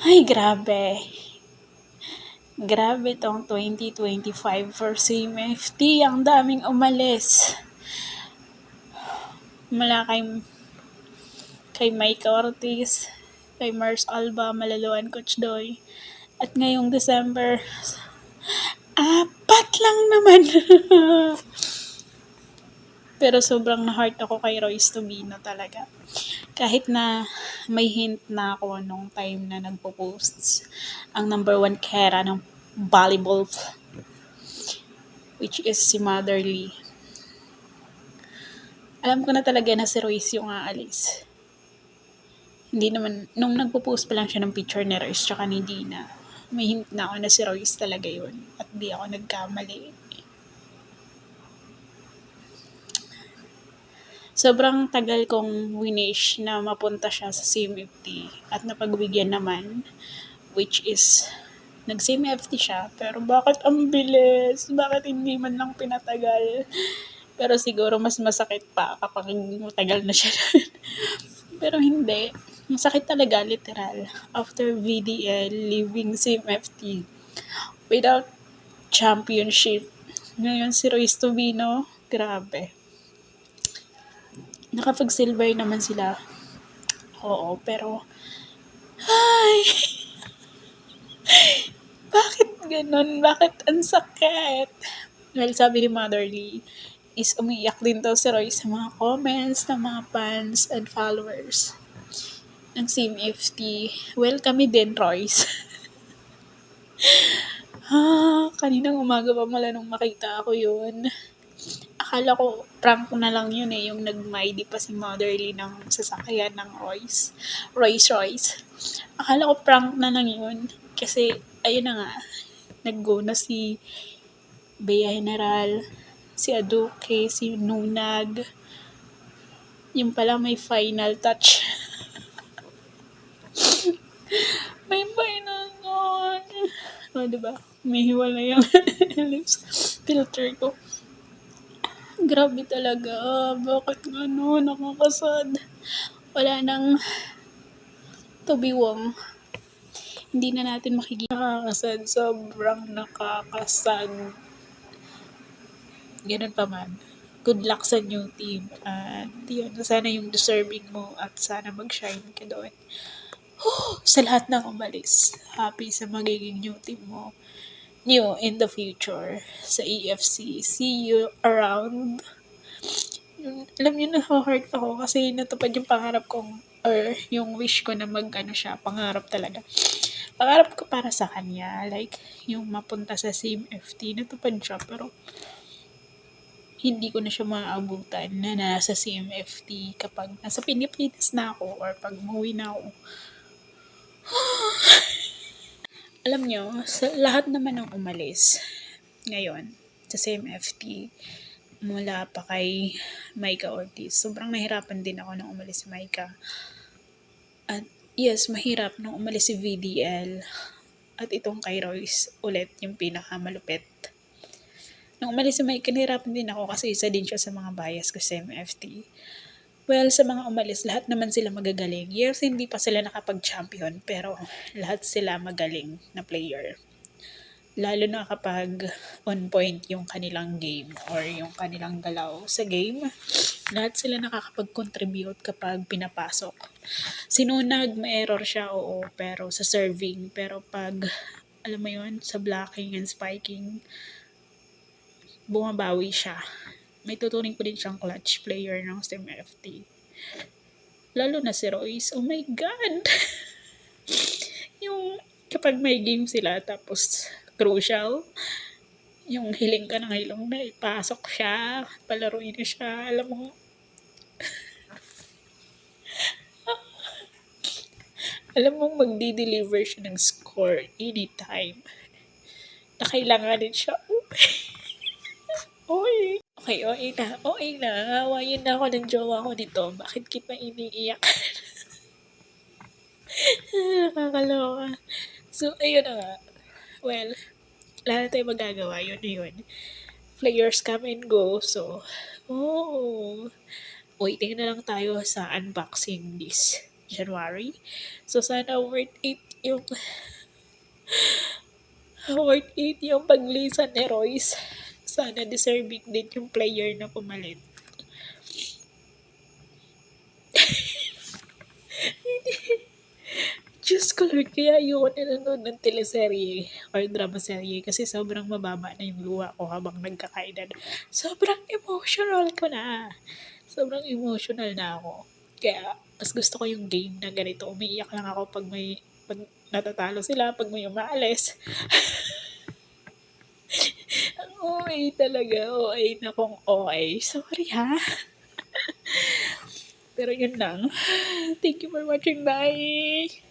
Ay, grabe. Grabe tong 2025 for CMFT. Ang daming umalis. Mula kay Mike Ortiz, kay Mars Alba, Malaluan Coach Doy. At ngayong December, apat lang naman. Pero sobrang na-heart ako kay Royce Tubino talaga. Kahit na may hint na ako nung time na nagpo-posts ang number one kera ng volleyball, which is si Motherly. Alam ko na talaga na si Royce yung aalis. Hindi naman, nung nagpo-post pa lang siya ng picture ni Royce tsaka ni Dina, may hint na ako na si Royce talaga yun. At di ako nagkamali. Sobrang tagal kong winish na mapunta siya sa CMFT at napagbigyan naman, which is nag-CMFT siya, pero bakit ang bilis? Bakit hindi man lang pinatagal? Pero siguro mas masakit pa kapag matagal na siya. Pero hindi. Masakit talaga, literal. After VDL, leaving CMFT without championship. Ngayon si Royce Tubino, grabe. Nakapag-silver naman sila. Oo, pero ay, bakit ganun? Bakit ang sakit? Well, sabi ni Motherly, is umiiyak din daw si Roy sa mga comments ng mga fans and followers ng CMFT. Well, kami din, Royce. Kaninang umaga pa mula nung makita ako yun. Akala ko prank na lang yun eh, yung nag-MID pa si Motherly ng sasakyan ng Royce. Akala ko prank na lang yun. Kasi, ayun na nga, nag-go na si Bea General, si Aduke, si Nunag. Yung pala may final touch. May final touch. O, diba? May hiwala yung lips filter ko. Grabe talaga. Bakit gano'n? Nakakasad. Wala nang tubiwang. Hindi na natin makikita. Nakakasad. Sobrang nakakasad. Ganun pa man. Good luck sa new team. At yun, sana yung deserving mo at sana mag-shine ka doon. Sa lahat ng umalis. Happy sa magiging new team mo. New in the future sa EFC. See you around. Alam niyo, na-hurt ako kasi natupad yung pangarap kong or yung wish ko na siya, pangarap talaga. Pangarap ko para sa kanya, like, yung mapunta sa CMFT, natupad siya, pero hindi ko na siya maaabutan na nasa CMFT kapag nasa Pilipinas na ako or pag umuwi na ako. Alam nyo, sa lahat naman ng umalis ngayon sa CMFT, mula pa kay Micah Ortiz, sobrang nahirapan din ako nung umalis si Micah. At yes, mahirap nung umalis si VDL at itong kay Royce ulit yung pinakamalupit. Nung umalis si Mike, nahirapan din ako kasi isa din siya sa mga bias ko sa MFT. Well, sa mga umalis, lahat naman sila magagaling. Years hindi pa sila nakapag-champion, pero lahat sila magaling na player. Lalo na kapag on point yung kanilang game or yung kanilang galaw sa game, lahat sila nakakapag-contribute kapag pinapasok. Sinunag, may error siya, oo, pero sa serving. Pero pag, alam mo yun, sa blocking and spiking, bumabawi siya. May tuturing ko din siyang clutch player ng CMFT. Lalo na si Royce, oh my God! Yung kapag may game sila tapos crucial, yung hiling ka ng hilong na ipasok siya, palaruin na siya, alam mo, alam mo magdi-deliver siya ng score anytime na kailanganin siya. Oy! Okay, OA na. Awayin na ako ng jowa ko nito. Bakit kita iniiyak? Nakakaloka. So, ayun na nga. Well, wala na tayong magagawa. Yun na yun. Players come and go. So, waiting na lang tayo sa unboxing this January. So, sana worth it yung worth it yung paglisan ni Royce. Sana deserving din yung player na pumalit. Diyos ko Lord, kaya ayoko nanonood ng teleserye or drama serye kasi sobrang mababa na yung luha ko habang nagkakaedad. Sobrang emotional ko na. Sobrang emotional na ako. Kaya mas gusto ko yung game na ganito. Umiiyak lang ako pag natatalo sila, pag may umaalis. Ang OA talaga. OA na kung OA. Sorry ha. Pero yun lang. Thank you for watching. Bye!